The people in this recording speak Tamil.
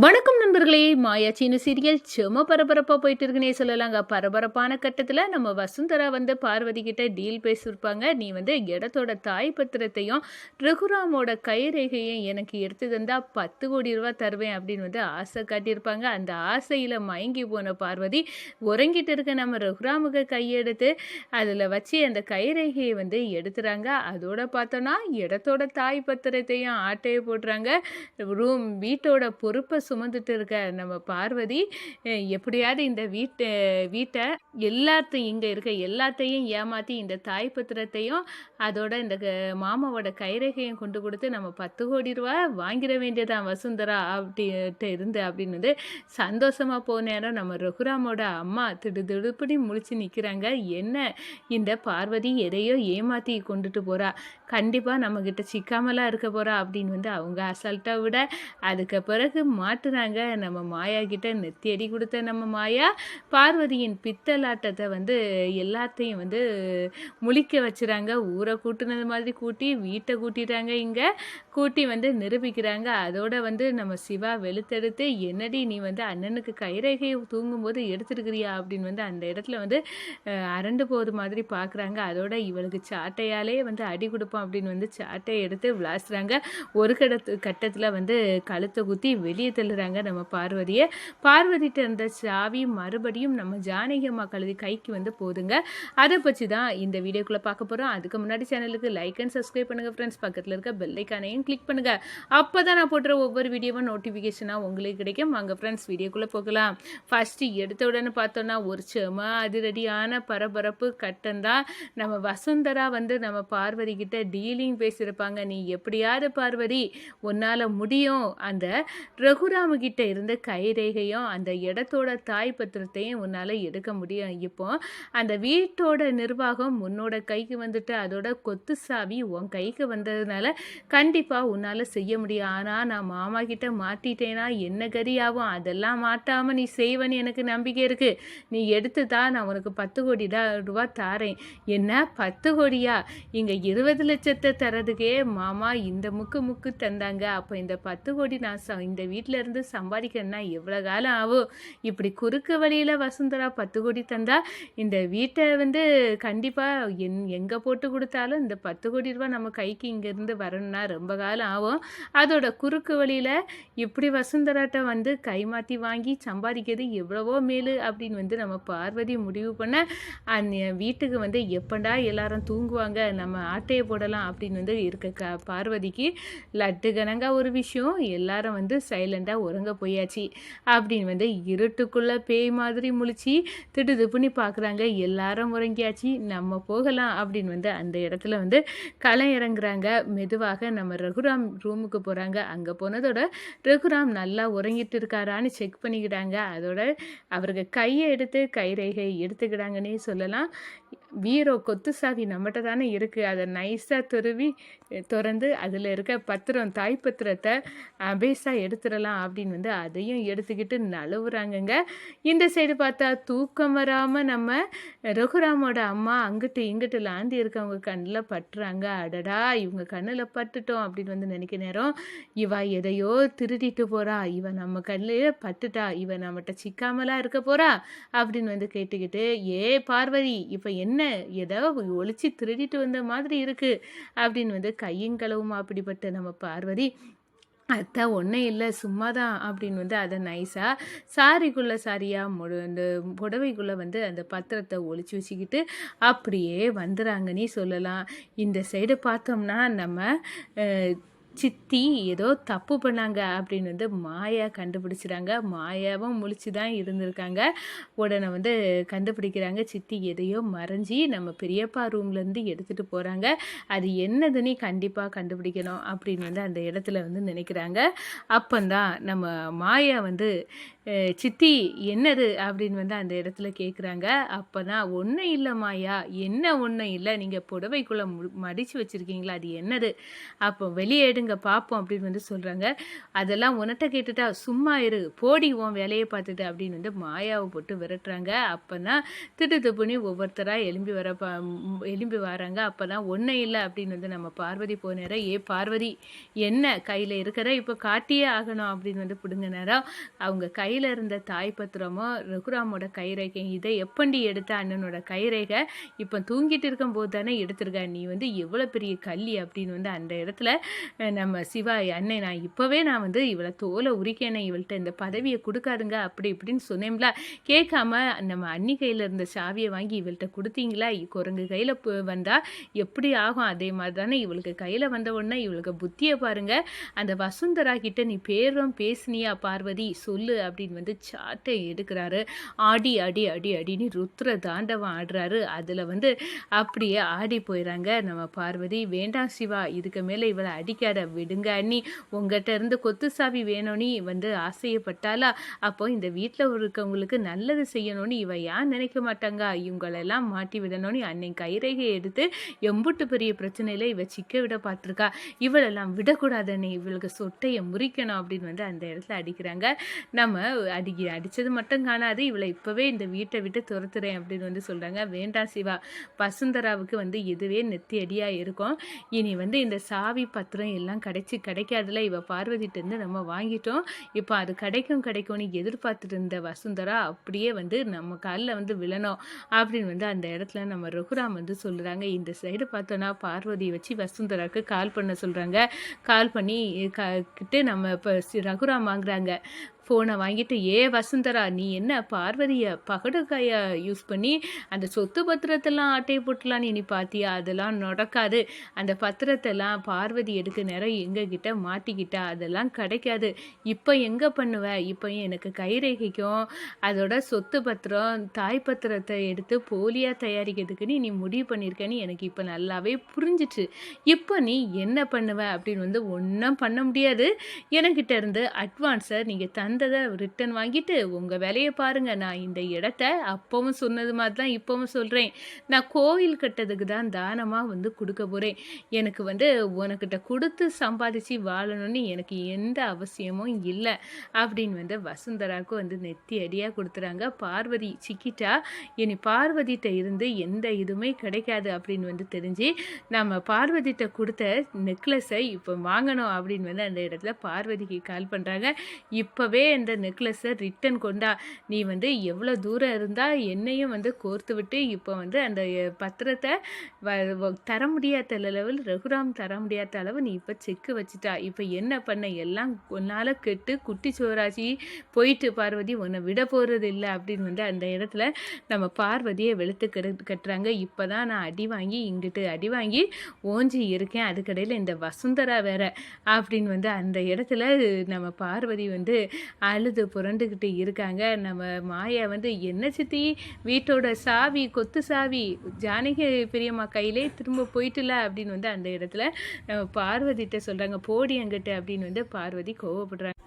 வணக்கம் நண்பர்களே. மாயாச்சின்னு சீரியல் செம பரபரப்பாக போயிட்டு இருக்குன்னே சொல்லலாங்க. பரபரப்பான கட்டத்தில் நம்ம வசுந்தரா வந்து பார்வதி கிட்ட டீல் பேசியிருப்பாங்க. நீ வந்து இடத்தோட தாய் பத்திரத்தையும் ரகுராமோட கைரேகையும் எனக்கு எடுத்து தந்தா 10 கோடி ரூபா தருவேன் அப்படின்னு வந்து ஆசை காட்டியிருப்பாங்க. அந்த ஆசையில் மயங்கி போன பார்வதி உறங்கிட்டு இருக்க நம்ம ரகுராமுக்கு கையெடுத்து அதில் வச்சு அந்த கைரேகையை வந்து எடுத்துறாங்க. அதோட பார்த்தோன்னா இடத்தோட தாய் பத்திரத்தையும் ஆட்டையை போடுறாங்க. வீட்டோட பொறுப்பை சுமந்துட்டு இருக்க நம்ம பார்வதி எப்படியாவது இந்த வீட்டை எல்லாத்தையும் இங்கே இருக்க எல்லாத்தையும் ஏமாற்றி இந்த தாய் பத்திரத்தையும் அதோட இந்த மாமாவோட கைரேகையும் கொண்டு கொடுத்து நம்ம 10 கோடி ரூபா வாங்கிட வேண்டியதான் வசுந்தரா அப்படின்ட்டு இருந்து அப்படின்னு வந்து சந்தோஷமாக போன நேரம் நம்ம ரகுராமோட அம்மா திடுதிடுப்படி முழிச்சு நிற்கிறாங்க. என்ன இந்த பார்வதி எதையோ ஏமாற்றி கொண்டுட்டு போகிறா, கண்டிப்பாக நம்மக்கிட்ட சிக்காமலாம் இருக்க போகிறா அப்படின்னு வந்து அவங்க அசால்ட்டாக விட அதுக்கு பிறகு மாட்டுறாங்க. நம்ம மாயா கிட்ட நெத்தியடி கொடுத்த நம்ம மாயா பார்வதியின் பித்தலாட்டத்தை வந்து எல்லாத்தையும் வந்து முழிக்க வச்சுறாங்க. ஊரை கூட்டுனது மாதிரி கூட்டி வீட்டை கூட்டிட்டாங்க. இங்கே கூட்டி வந்து நிரூபிக்கிறாங்க. அதோட வந்து நம்ம சிவா வெளுத்தெடுத்து என்னடி நீ வந்து அண்ணனுக்கு கைரேகையை தூங்கும்போது எடுத்துருக்கிறியா அப்படின்னு வந்து அந்த இடத்துல வந்து அரண்டு போகுது மாதிரி பார்க்குறாங்க. அதோட இவளுக்கு சாட்டையாலே வந்து அடி கொடுப்போம் அப்படின்னு வந்து சாட்டையை எடுத்து விளாசுறாங்க. ஒரு கட்டத்தில் வந்து கழுத்தை குத்தி வெளியே தள்ளுறாங்க நம்ம பார்வதியை. பார்வதிட்ட இருந்த சாவி மறுபடியும் நம்ம ஜானகி அம்மா கழுதி கைக்கு வந்து போதுங்க. அதை பற்றி தான் இந்த வீடியோக்குள்ளே பார்க்க போகிறோம். அதுக்கு முன்னாடி சேனலுக்கு லைக் அண்ட் சப்ஸ்கிரைப் பண்ணுங்கள் ஃப்ரெண்ட்ஸ். பக்கத்தில் இருக்க பெல் ஐக்கானையும் கிளிக் பண்ணுங்கள். அப்போ தான் நான் போடுற ஒவ்வொரு வீடியோவும் நோட்டிஃபிகேஷனாக உங்களுக்கு கிடைக்கும். வாங்க ஃப்ரெண்ட்ஸ் வீடியோக்குள்ளே போகலாம். ஃபஸ்ட்டு எடுத்த உடனே பார்த்தோன்னா ஒரு செம அதிரடியான பரபரப்பு கட்டம் தான். நம்ம வசுந்தரா வந்து நம்ம பார்வதி கிட்ட டீலிங் பேசியிருப்பாங்க. நீ எப்படியாவது பார்வதி உன்னால் முடியும், அந்த ரகுராமகிட்ட இருந்த கைரேகையும் அந்த இடத்தோட தாய் பத்திரத்தையும் உன்னால் எடுக்க முடியும். இப்போ அந்த வீட்டோட நிர்வாகம் உன்னோட கைக்கு வந்துட்டு அதோட கொத்து சாவி உன் கைக்கு வந்ததுனால கண்டிப்பாக உன்னால் செய்ய முடியும். ஆனால் நான் மாமா கிட்ட மாட்டிட்டேன்னா என்ன கரியாகும், அதெல்லாம் மாட்டாமல் நீ செய்வன்னு எனக்கு நம்பிக்கை இருக்குது. நீ எடுத்து தான் நான் உனக்கு 10 கோடி ரூபா தாரேன். என்ன 10 கோடியா? இங்கே 20 லட்சத்தை தரதுக்கே மாமா இந்த முக்கு தந்தாங்க. அப்போ இந்த 10 கோடி நான் இந்த வீட்டில் இருந்து சம்பாதிக்கணும்னா எவ்வளோ காலம் ஆகும்? இப்படி குறுக்கு வழியில் வசுந்தரா 10 கோடி தந்தா இந்த வீட்டை வந்து கண்டிப்பாக எங்கே போட்டு கொடுத்தாலும் இந்த 10 கோடி ரூபா நம்ம கைக்கு இங்கேருந்து வரணும்னா ரொம்ப காலம் ஆகும். அதோட குறுக்கு வழியில் இப்படி வசுந்தராட்ட வந்து கைமாற்றி வாங்கி சம்பாதிக்கிறது எவ்வளவோ மேலு அப்படின்னு வந்து நம்ம பார்வதி முடிவு பண்ண அந்த வீட்டுக்கு வந்து எப்பண்டா எல்லாரும் தூங்குவாங்க, நம்ம ஆட்டையை போடலாம் அப்படின்னு வந்து இருக்க பார்வதிக்கு லட்டு கணங்கா ஒரு விஷயம். எல்லாரும் வந்து சைலண்டாக உறங்க போயாச்சு அப்படின்னு வந்து இருட்டுக்குள்ளே பேய் மாதிரி முழிச்சு திடுதுப்புன்னு பார்க்குறாங்க. எல்லாரும் உறங்கியாச்சு, நம்ம போகலாம் அப்படின்னு வந்து அந்த இடத்துல வந்து களை இறங்குறாங்க. மெதுவாக நம்ம ரகுராம் ரூமுக்கு போகிறாங்க. அங்கே போனதோட ரகுராம் நல்லா உறங்கிட்டு இருக்காரான்னு செக் பண்ணிக்கிட்டாங்க. அதோட அவருக்கு கையை எடுத்து கைரேகை எடுத்துக்கிட்டாங்கன்னே சொல்லலாம். வீரோ கொத்து சாவி நம்மகிட்ட தானே இருக்குது, அதை நைஸாக திறந்து அதில் இருக்க பத்திரம் தாய் பத்திரத்தை அபேஸாக எடுத்துடலாம் அப்படின்னு வந்து அதையும் எடுத்துக்கிட்டு நழுவுறாங்கங்க. இந்த சைடு பார்த்தா தூக்கம் வராமல் நம்ம ரகுராமோட அம்மா அங்கிட்டு இங்கிட்டு லாந்தி இருக்கவங்க கண்ணில் பட்டுறாங்க. அடடா இவங்க கண்ணில் பட்டுட்டோம் அப்படின்னு வந்து நினைக்க நேரம் இவ எதையோ திருடிட்டு போகிறா, இவ நம்ம கண்ணிலே பட்டுட்டா, இவ நம்மகிட்ட சிக்காமலா இருக்க போகிறா அப்படின்னு வந்து கேட்டுக்கிட்டு பார்வதி இப்போ என்ன ஏதோ ஒளிச்சு திருடிட்டு வந்த மாதிரி இருக்குது அப்படின்னு வந்து கையும் களவுமா அப்படிப்பட்ட நம்ம பார்வதி அத்தை ஒன்றும் இல்லை சும்மா தான் அப்படின்னு வந்து அதை நைஸாக சாரியாக இந்த புடவைக்குள்ளே வந்து அந்த பத்திரத்தை ஒழிச்சு வச்சுக்கிட்டு அப்படியே வந்துடுறாங்கன்னே சொல்லலாம். இந்த சைடு பார்த்தோம்னா நம்ம சித்தி ஏதோ தப்பு பண்ணாங்க அப்படின்னு வந்து மாயா கண்டுபிடிச்சிடாங்க. மாயாவும் முழிச்சு தான் இருந்திருக்காங்க. உடனே வந்து கண்டுபிடிக்கிறாங்க சித்தி எதையோ மறைஞ்சி நம்ம பெரியப்பா ரூம்லேருந்து எடுத்துகிட்டு போகிறாங்க. அது என்னதுன்னு கண்டிப்பாக கண்டுபிடிக்கணும் அப்படின்னு வந்து அந்த இடத்துல வந்து நினைக்கிறாங்க. அப்போந்தான் நம்ம மாயா வந்து சித்தி என்னது அப்படின்னு வந்து அந்த இடத்துல கேட்குறாங்க. அப்போ தான் ஒன்றும் இல்லை மாயா, என்ன ஒன்றும் இல்லை, நீங்கள் புடவைக்குள்ளே மடித்து வச்சுருக்கீங்களா, அது என்னது, அப்போ வெளியே எடுங்க பார்ப்போம் அப்படின்னு வந்து சொல்கிறாங்க. அதெல்லாம் உன்கிட்ட கேட்டுட்டா சும்மா இரு, போடி உன் வேலையை பார்த்துட்டு அப்படின்னு வந்து மாயாவை போட்டு விரட்டுறாங்க. அப்போ தான் திடுதிப்புன்னு ஒவ்வொருத்தராக எழும்பி வராங்க. அப்போ தான் ஒன்றும் இல்லை அப்படின்னு வந்து நம்ம பார்வதி போன நேரம், ஏ பார்வதி என்ன கையில் இருக்கிற இப்போ காட்டியே ஆகணும் அப்படின்னு வந்து பிடுங்க நேரம் அவங்க கையில் இருந்த தாய் பத்திரமோ ரகுராமோட கைரேகை, இதை எப்பண்டி எடுத்த அண்ணனோட கைரேகை, இப்போ தூங்கிட்டு இருக்கும்போது தானே எடுத்திருக்க, நீ வந்து எவ்வளோ பெரிய கள்ளி அப்படின்னு வந்து அந்த இடத்துல நம்ம சிவா அண்ணன், நான் வந்து இவளை தோலை உரிக்கேனே, இவள்கிட்ட இந்த பதவியை கொடுக்காதுங்க அப்படி இப்படின்னு சொன்னேம்ல, கேட்காம நம்ம அண்ணி கையில் இருந்த சாவியை வாங்கி இவள்கிட்ட கொடுத்தீங்களா, குரங்கு கையில் வந்தால் எப்படி ஆகும், அதே மாதிரி தானே இவளுக்கு கையில் வந்த உடனே இவளுக்கு புத்தியை பாருங்க, அந்த வசுந்தரா கிட்ட நீ பேரும் பேசுனியா பார்வதி சொல்லு அப்படின்னு வந்து சாட்டை எடுக்கிறாரு. ஆடி அடி அடி அடின்னு ருத்ர தாண்டவம் ஆடுறாரு. அதில் வந்து அப்படியே ஆடி போயிடறாங்க நம்ம பார்வதி. வேண்டாம் சிவா, இதுக்கு மேலே இவளை அடிக்காத, விடுங்க அண்ணி, உங்ககிட்ட இருந்து கொத்து சாவி வேணும்னு வந்து ஆசையப்பட்டாலா, அப்போ இந்த வீட்டில் இருக்கவங்களுக்கு நல்லது செய்யணும்னு இவ ஏன் நினைக்க மாட்டாங்க, இவங்களெல்லாம் மாட்டி விடணும்னு அன்னைக்கு கைரேகை எடுத்து எம்புட்டு பெரிய பிரச்சனையில் இவ சிக்க விட பார்த்துருக்கா, இவளெல்லாம் விடக்கூடாதுன்னு, இவளுக்கு சொட்டையை முறிக்கணும் அப்படின்னு வந்து அந்த இடத்துல அடிக்கிறாங்க. நம்ம அடித்தது மட்டும் காணாது, இவளை இப்போவே இந்த வீட்டை விட்டு துரத்துறேன் அப்படின்னு வந்து சொல்கிறாங்க. வேண்டாம் சிவா, வசுந்தராவுக்கு வந்து இதுவே நெத்தி அடியாக இருக்கும், இனி வந்து இந்த சாவி பத்திரம் எல்லாம் கிடைக்காதுல, இவ பார்வதிட்டேருந்து நம்ம வாங்கிட்டோம், இப்போ அது கிடைக்கும்னு எதிர்பார்த்துட்டு இருந்த வசுந்தரா அப்படியே வந்து நம்ம காலில் வந்து விழணும் அப்படின்னு வந்து அந்த இடத்துல நம்ம ரகுராம் வந்து சொல்கிறாங்க. இந்த சைடு பார்த்தோன்னா பார்வதியை வச்சு வசுந்தராவுக்கு கால் பண்ண சொல்கிறாங்க. கால் பண்ணி கிட்டு நம்ம இப்போ ரகுராம் வாங்குறாங்க. ஃபோனை வாங்கிட்டு, ஏ வசுந்தரா, நீ என்ன பார்வதியை பகடுக்காயை யூஸ் பண்ணி அந்த சொத்து பத்திரத்தெல்லாம் ஆட்டையை போட்டுலான்னு நீ பார்த்தியா, அதெல்லாம் நடக்காது, அந்த பத்திரத்தெல்லாம் பார்வதி எடுக்க நேரம் எங்ககிட்ட மாட்டிக்கிட்டா, அதெல்லாம் கிடைக்காது, இப்போ எங்கே பண்ணுவ, இப்போ எனக்கு கைரேகைக்கும் அதோட சொத்து பத்திரம் தாய் பத்திரத்தை எடுத்து போலியாக தயாரிக்கிறதுக்குன்னு நீ முடிவு பண்ணியிருக்கேன்னு எனக்கு இப்போ நல்லாவே புரிஞ்சிச்சு, இப்போ நீ என்ன பண்ணுவ அப்படின்னு வந்து ஒன்றும் பண்ண முடியாது, எனக்கிட்ட இருந்து அட்வான்ஸை நீங்கள் தந்ததை ரிட்டன் வாங்கிட்டு உங்கள் வேலையை பாருங்கள், நான் இந்த இடத்த அப்பவும் சொன்னது மாதிரி தான் இப்போவும் சொல்கிறேன், நான் கோயில் கட்டதுக்கு தான் தானமாக வந்து கொடுக்க போகிறேன், எனக்கு வந்து உனக்கிட்ட கொடுத்து சம்பாதிச்சு வாழணும்னு எனக்கு எந்த அவசியமும் இல்லை அப்படின்னு வந்து வசுந்தராவுக்கு வந்து நெத்தி அடியாக கொடுத்துறாங்க. பார்வதி சிக்கிட்டா, இனி பார்வதிட்ட இருந்து எந்த இதுவுமே கிடைக்காது அப்படின்னு வந்து தெரிஞ்சு நம்ம பார்வதிட்ட கொடுத்த நெக்லஸை இப்போ வாங்கணும் அப்படின்னு வந்து அந்த இடத்துல பார்வதிக்கு கால் பண்ணுறாங்க. இப்போவே இந்த நெக்லஸை ரிட்டன் கொண்டா, நீ வந்து எவ்வளோ தூரம் இருந்தால் என்னையும் வந்து கோர்த்து விட்டு இப்போ வந்து அந்த பத்திரத்தை தர முடியாத லெவல், ரகுராம் தர முடியாத அளவு நீ இப்போ செக்கு வச்சுட்டா, இப்போ என்ன பண்ண, எல்லாம் ஒன்னால் கெட்டு குட்டி சோறாச்சி போயிட்டு பார்வதி, உன்னை விட போகிறது இல்லை அப்படின்னு வந்து அந்த இடத்துல நம்ம பார்வதியை வெளுத்து கட்டுறாங்க. இப்போ தான் நான் இங்கிட்டு அடி வாங்கி ஓஞ்சி இருக்கேன், அதுக்கடையில் இந்த வசுந்தரா வேற அப்படின்னு வந்து அந்த இடத்துல நம்ம பார்வதி வந்து அழுது புரண்டுக்கிட்டு இருக்காங்க. நம்ம மாயா வந்து, என்ன சித்தி, வீட்டோட சாவி கொத்து சாவி ஜானகி பெரியம்மா கையிலே திரும்ப போயிட்டுல அப்படின்னு வந்து அந்த இடத்துல நம்ம பார்வதிட்ட சொல்கிறாங்க. போடி அங்கிட்ட அப்படின்னு வந்து பார்வதி கோவப்படுறாங்க.